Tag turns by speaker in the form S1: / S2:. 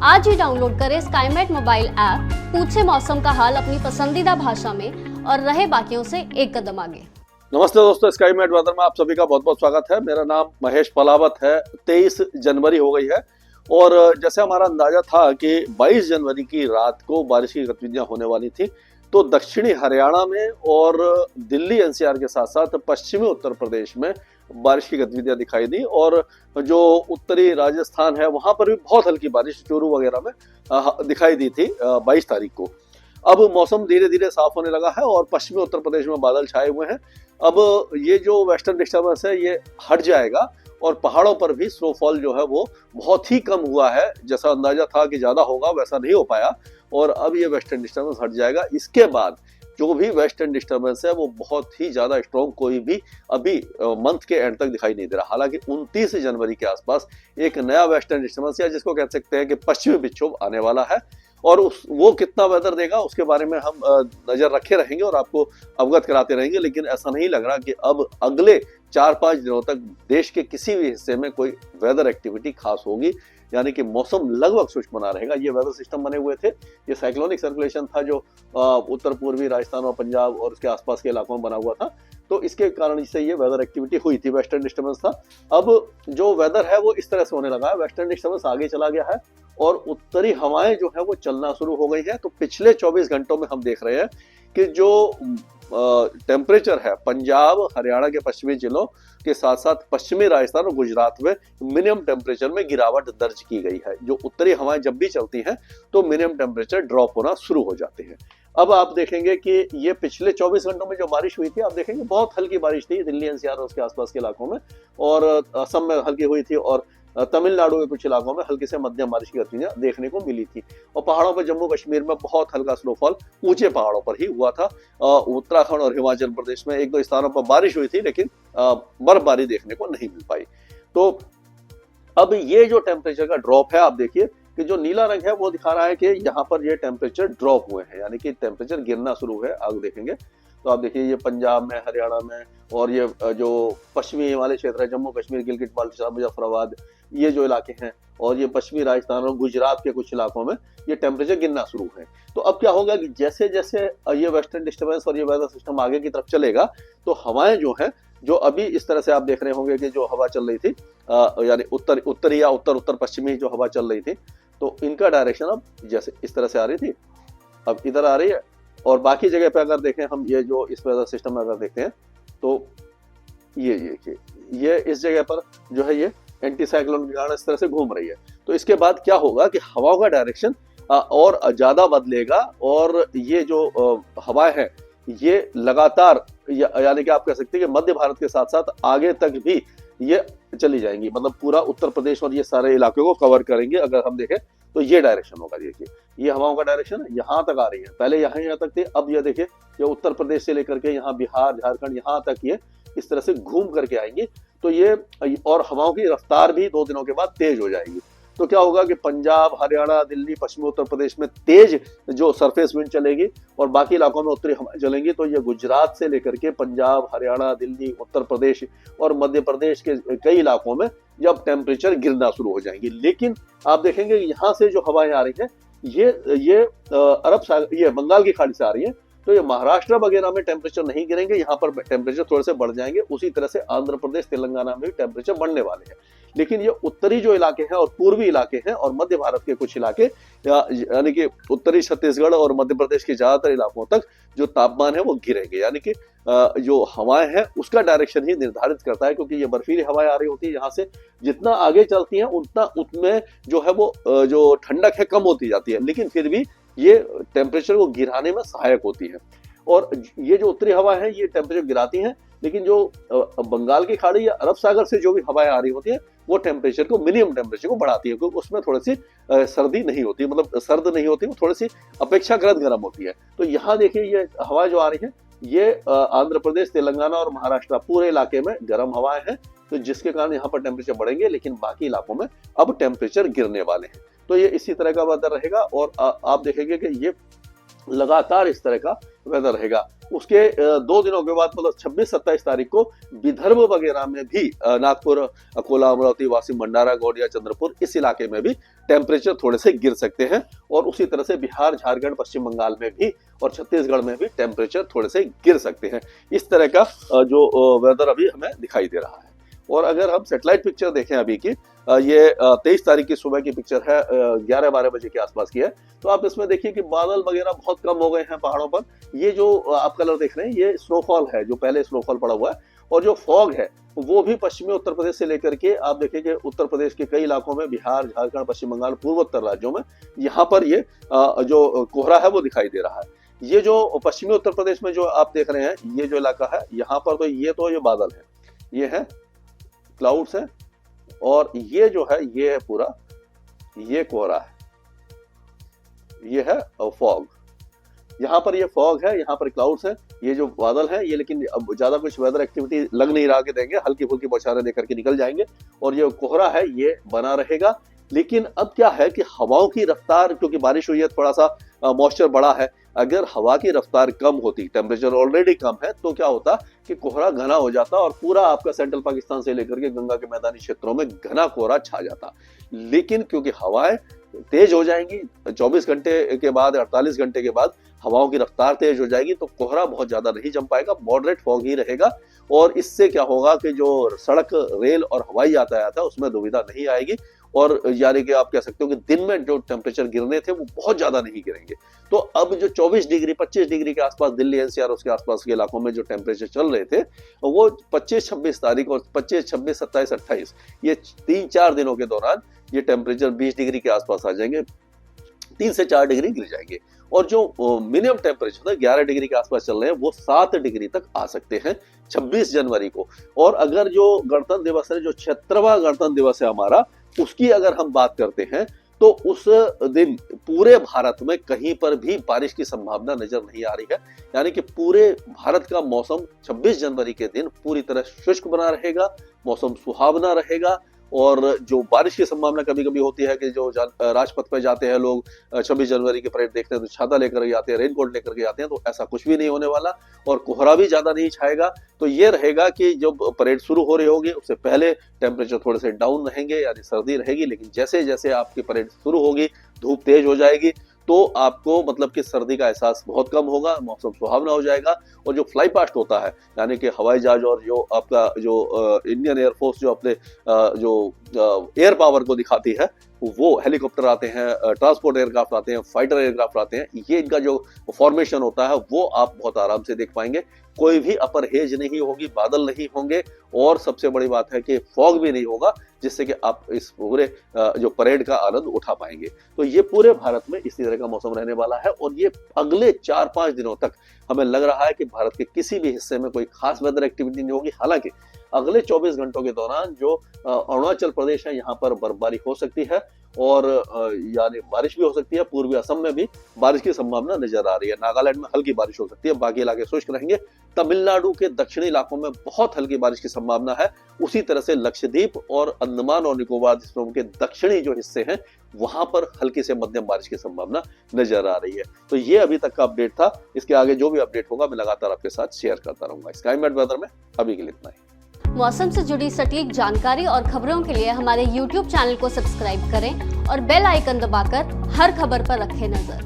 S1: आज ही डाउनलोड करें Skymet mobile app, पूछे मौसम का हाल अपनी पसंदीदा भाषा में और रहे बाकियों से एक कदम आगे।
S2: नमस्ते दोस्तों, स्काईमेट वेदर में आप सभी का बहुत बहुत स्वागत है। मेरा नाम महेश पलावत है। 23 जनवरी हो गई है और जैसे हमारा अंदाजा था कि 22 जनवरी की रात को बारिश की गतिविधियां होने वाली थी, तो दक्षिणी हरियाणा में और दिल्ली एनसीआर के साथ साथ पश्चिमी उत्तर प्रदेश में बारिश की गतिविधियां दिखाई दी और जो उत्तरी राजस्थान है वहां पर भी बहुत हल्की बारिश चूरू वगैरह में दिखाई दी थी 22 तारीख को। अब मौसम धीरे धीरे साफ होने लगा है और पश्चिमी उत्तर प्रदेश में बादल छाए हुए हैं। अब ये जो वेस्टर्न डिस्टर्बेंस है ये हट जाएगा और पहाड़ों पर भी स्नोफॉल जो है वो बहुत ही कम हुआ है। जैसा अंदाजा था कि ज्यादा होगा वैसा नहीं हो पाया और अब ये वेस्टर्न डिस्टर्बेंस हट जाएगा। इसके बाद जो भी वेस्टर्न डिस्टर्बेंस है वो बहुत ही ज्यादा स्ट्रॉन्ग कोई भी अभी मंथ के एंड तक दिखाई नहीं दे रहा। हालांकि 29 जनवरी के आसपास एक नया वेस्टर्न डिस्टर्बेंस या जिसको कह सकते हैं कि पश्चिमी विक्षोभ आने वाला है और वो कितना वेदर देगा उसके बारे में हम नजर रखे रहेंगे और आपको अवगत कराते रहेंगे। लेकिन ऐसा नहीं लग रहा कि अब अगले 4-5 दिनों तक देश के किसी भी हिस्से में कोई वेदर एक्टिविटी खास होगी, यानी कि मौसम लगभग शुष्क बना रहेगा। ये वेदर सिस्टम बने हुए थे, ये साइक्लोनिक सर्कुलेशन था जो उत्तर पूर्वी राजस्थान और पंजाब और उसके आसपास के इलाकों में बना हुआ था, तो इसके कारण से ये वेदर एक्टिविटी हुई थी, वेस्टर्न डिस्टर्बेंस था। अब जो वेदर है वो इस तरह से होने लगा है, वेस्टर्न डिस्टर्बेंस आगे चला गया है और उत्तरी हवाएं जो है वो चलना शुरू हो गई है। तो पिछले 24 घंटों में हम देख रहे हैं कि जो टेम्परेचर है पंजाब हरियाणा के पश्चिमी जिलों के साथ साथ पश्चिमी राजस्थान और गुजरात में मिनिमम टेम्परेचर में गिरावट दर्ज की गई है। जो उत्तरी हवाएं जब भी चलती हैं तो मिनिमम टेम्परेचर ड्रॉप होना शुरू हो जाते हैं। अब आप देखेंगे कि ये पिछले 24 घंटों में जो बारिश हुई थी, आप देखेंगे बहुत हल्की बारिश थी दिल्ली एनसीआर और उसके आसपास के इलाकों में, और असम में हल्की हुई थी और तमिलनाडु के कुछ इलाकों में हल्की से मध्यम बारिश की गतिविधियां देखने को मिली थी। और पहाड़ों पर जम्मू कश्मीर में बहुत हल्का स्नोफॉल ऊंचे पहाड़ों पर ही हुआ था। उत्तराखंड और हिमाचल प्रदेश में 1-2 स्थानों पर बारिश हुई थी लेकिन बर्फबारी देखने को नहीं मिल पाई। तो अब ये जो टेम्परेचर का ड्रॉप है, आप देखिए कि जो नीला रंग है वो दिखा रहा है कि यहाँ पर ये टेम्परेचर ड्रॉप हुए हैं, यानी कि टेम्परेचर गिरना शुरू है। आगे देखेंगे तो आप देखिए ये पंजाब में, हरियाणा में और ये जो पश्चिमी हिमालय क्षेत्र है, जम्मू कश्मीर, गिलगिट बाल्टिस्तान, मुजफ्फराबाद, ये जो इलाके हैं और ये पश्चिमी राजस्थान और गुजरात के कुछ इलाकों में ये टेम्परेचर गिरना शुरू है। तो अब क्या होगा कि जैसे जैसे ये वेस्टर्न डिस्टर्बेंस और ये वेदर सिस्टम आगे की तरफ चलेगा तो हवाएं जो है, जो अभी इस तरह से आप देख रहे होंगे कि जो हवा चल रही थी यानी उत्तरी या उत्तर पश्चिमी जो हवा चल रही थी, तो इनका डायरेक्शन अब जैसे इस तरह से आ रही थी अब इधर आ रही है। और बाकी जगह पे अगर देखें हम, ये जो इस वेदर सिस्टम में अगर देखते हैं तो ये देखिए ये इस जगह पर जो है ये एंटी साइक्लोन के कारण इस तरह से घूम रही है। तो इसके बाद क्या होगा कि हवाओं का डायरेक्शन और ज्यादा बदलेगा और ये जो हवाएं हैं ये लगातार यानी कि आप कह सकते हैं कि मध्य भारत के साथ साथ आगे तक भी ये चली जाएंगी, मतलब पूरा उत्तर प्रदेश और ये सारे इलाकों को कवर करेंगे। अगर हम देखें तो ये डायरेक्शन होगा, देखिए ये हवाओं का डायरेक्शन यहाँ तक आ रही है, पहले यहाँ तक थी, अब ये देखिए ये उत्तर प्रदेश से लेकर के यहाँ बिहार, झारखंड, यहाँ तक ये इस तरह से घूम करके आएंगे। तो ये और हवाओं की रफ्तार भी 2 दिनों के बाद तेज हो जाएगी। तो क्या होगा कि पंजाब, हरियाणा, दिल्ली, पश्चिमी उत्तर प्रदेश में तेज जो सरफेस विंड चलेगी और बाकी इलाकों में उत्तरी हवाएं चलेंगी। तो ये गुजरात से लेकर के पंजाब, हरियाणा, दिल्ली, उत्तर प्रदेश और मध्य प्रदेश के कई इलाकों में जब टेम्परेचर गिरना शुरू हो जाएंगे। लेकिन आप देखेंगे यहाँ से जो हवाएं आ रही हैं ये अरब सागर, ये बंगाल की खाड़ी से आ रही है, तो ये महाराष्ट्र वगैरह में टेम्परेचर नहीं गिरेंगे, यहाँ पर टेम्परेचर थोड़े से बढ़ जाएंगे। उसी तरह से आंध्र प्रदेश, तेलंगाना में भी टेम्परेचर बढ़ने वाले हैं। लेकिन ये उत्तरी जो इलाके हैं और पूर्वी इलाके हैं और मध्य भारत के कुछ इलाके यानी कि उत्तरी छत्तीसगढ़ और मध्य प्रदेश के ज्यादातर इलाकों तक जो तापमान है वो गिरेंगे। यानी कि जो हवाएं हैं उसका डायरेक्शन ही निर्धारित करता है, क्योंकि ये बर्फीली हवाएं आ रही होती है यहाँ से, जितना आगे चलती हैं उतना उसमें जो है वो जो ठंडक है कम होती जाती है, लेकिन फिर भी ये टेम्परेचर को गिराने में सहायक होती है। और ये जो उत्तरी हवा है ये टेम्परेचर गिराती हैं, लेकिन जो बंगाल की खाड़ी या अरब सागर से जो भी हवाएं आ रही होती है वो टेम्परेचर को, मिनिमम टेम्परेचर को बढ़ाती है, क्योंकि उसमें थोड़ी सी सर्दी नहीं होती, मतलब सर्द नहीं होती, वो थोड़ी सी अपेक्षाकृत गर्म होती है। तो यहाँ देखिए ये हवा जो आ रही है ये आंध्र प्रदेश, तेलंगाना और महाराष्ट्र पूरे इलाके में गर्म हवाएं हैं, तो जिसके कारण यहाँ पर टेम्परेचर बढ़ेंगे, लेकिन बाकी इलाकों में अब टेम्परेचर गिरने वाले हैं। तो ये इसी तरह का वेदर रहेगा और आप देखेंगे कि ये लगातार इस तरह का वेदर रहेगा। उसके 2 दिनों के बाद मतलब 26-27 तारीख को विदर्भ वगैरह में भी नागपुर, अकोला, अमरावती, वाशिम, भंडारा, गोंदिया, चंद्रपुर इस इलाके में भी टेम्परेचर थोड़े से गिर सकते हैं। और उसी तरह से बिहार, झारखंड, पश्चिम बंगाल में भी और छत्तीसगढ़ में भी टेम्परेचर थोड़े से गिर सकते हैं। इस तरह का जो वेदर अभी हमें दिखाई दे रहा है। और अगर हम सैटेलाइट पिक्चर देखें अभी की, ये 23 तारीख की सुबह की पिक्चर है, 11-12 बजे के आसपास की है। तो आप इसमें देखिए कि बादल वगैरह बहुत कम हो गए हैं पहाड़ों पर। ये जो आप कलर देख रहे हैं ये स्नोफॉल है, जो पहले स्नोफॉल पड़ा हुआ है। और जो फॉग है वो भी पश्चिमी उत्तर प्रदेश से लेकर के आप देखेंगे उत्तर प्रदेश के कई इलाकों में, बिहार, झारखंड, पश्चिम बंगाल, पूर्वोत्तर राज्यों में यहाँ पर ये जो कोहरा है वो दिखाई दे रहा है। ये जो पश्चिमी उत्तर प्रदेश में जो आप देख रहे हैं ये जो इलाका है यहाँ पर तो ये बादल है, ये है क्लाउड्स है। और ये जो है ये है पूरा, ये कोहरा है, ये है फॉग। यहाँ पर ये फॉग है, यहाँ पर क्लाउड्स है, ये जो बादल है ये, लेकिन अब ज्यादा कुछ वेदर एक्टिविटी लग नहीं रहा के देंगे, हल्की फुल्की बौछारें देकर के निकल जाएंगे। और ये कोहरा है ये बना रहेगा। लेकिन अब क्या है कि हवाओं की रफ्तार, क्योंकि बारिश हुई है, थोड़ा सा मॉइस्चर बढ़ा है, अगर हवा की रफ्तार कम होती, टेम्परेचर ऑलरेडी कम है, तो क्या होता कि कोहरा घना हो जाता और पूरा आपका सेंट्रल पाकिस्तान से लेकर के गंगा के मैदानी क्षेत्रों में घना कोहरा छा जाता। लेकिन क्योंकि हवाएं तेज हो जाएंगी 24 घंटे के बाद, 48 घंटे के बाद हवाओं की रफ्तार तेज हो जाएगी, तो कोहरा बहुत ज्यादा नहीं जम पाएगा, मॉडरेट फॉग ही रहेगा। और इससे क्या होगा कि जो सड़क, रेल और हवाई यातायात है उसमें दुविधा नहीं आएगी। और यानी कि आप कह सकते हो कि दिन में जो टेम्परेचर गिरने थे वो बहुत ज्यादा नहीं गिरेंगे। तो अब जो 24 डिग्री 25 डिग्री के आसपास दिल्ली, एनसीआर उसके आसपास के इलाकों में जो टेम्परेचर चल रहे थे वो 25-26 तारीख और 25, 26, 27, 28 ये 3-4 दिनों के दौरान ये टेम्परेचर 20 डिग्री के आसपास आ जाएंगे, 3 से 4 डिग्री गिर जाएंगे। और जो मिनिमम टेम्परेचर है 11 डिग्री के आसपास चल रहे हैं वो 7 डिग्री तक आ सकते हैं 26 जनवरी को। और अगर जो गणतंत्र दिवस है, जो 76वां गणतंत्र दिवस है हमारा, उसकी अगर हम बात करते हैं तो उस दिन पूरे भारत में कहीं पर भी बारिश की संभावना नजर नहीं आ रही है। यानी कि पूरे भारत का मौसम 26 जनवरी के दिन पूरी तरह शुष्क बना रहेगा, मौसम सुहावना रहेगा। और जो बारिश की संभावना कभी कभी होती है कि जो राजपथ पे जाते हैं लोग 26 जनवरी के परेड देखते हैं तो छाता लेकर के आते हैं, रेनकोट लेकर के आते हैं, तो ऐसा कुछ भी नहीं होने वाला। और कोहरा भी ज्यादा नहीं छाएगा। तो ये रहेगा कि जब परेड शुरू हो रही होगी उससे पहले टेम्परेचर थोड़े से डाउन रहेंगे, यानी सर्दी रहेगी। लेकिन जैसे जैसे आपकी परेड शुरू होगी धूप तेज हो जाएगी, तो आपको मतलब कि सर्दी का एहसास बहुत कम होगा, मौसम सुहावना हो जाएगा। और जो फ्लाई पास्ट होता है, यानी कि हवाई जहाज और जो आपका जो इंडियन एयरफोर्स जो अपने जो एयर पावर को दिखाती है, वो हेलीकॉप्टर आते हैं, ट्रांसपोर्ट एयरक्राफ्ट आते हैं, फाइटर एयरक्राफ्ट आते हैं, ये इनका जो फॉर्मेशन होता है वो आप बहुत आराम से देख पाएंगे। कोई भी अपर हेज नहीं होगी, बादल नहीं होंगे, और सबसे बड़ी बात है कि फॉग भी नहीं होगा, जिससे कि आप इस पूरे जो परेड का आनंद उठा पाएंगे। तो ये पूरे भारत में इसी तरह का मौसम रहने वाला है। और ये अगले 4-5 दिनों तक हमें लग रहा है कि भारत के किसी भी हिस्से में कोई खास वेदर एक्टिविटी नहीं होगी। हालांकि अगले 24 घंटों के दौरान जो अरुणाचल प्रदेश है यहाँ पर बर्फबारी हो सकती है और यानी बारिश भी हो सकती है। पूर्वी असम में भी बारिश की संभावना नजर आ रही है। नागालैंड में हल्की बारिश हो सकती है, बाकी इलाके शुष्क रहेंगे। तमिलनाडु के दक्षिणी इलाकों में बहुत हल्की बारिश की संभावना है। उसी तरह से लक्षद्वीप और अंडमान और निकोबार द्वीपों के दक्षिणी जो हिस्से हैं वहां पर हल्की से मध्यम बारिश की संभावना नजर आ रही है। तो ये अभी तक का अपडेट था। इसके आगे जो भी अपडेट होगा मैं लगातार आपके साथ शेयर करता रहूंगा। स्काईमेट वेदर में अभी के लिए इतना ही।
S1: मौसम से जुड़ी सटीक जानकारी और खबरों के लिए हमारे YouTube चैनल को सब्सक्राइब करें और बेल आइकन दबाकर हर खबर पर रखें नजर।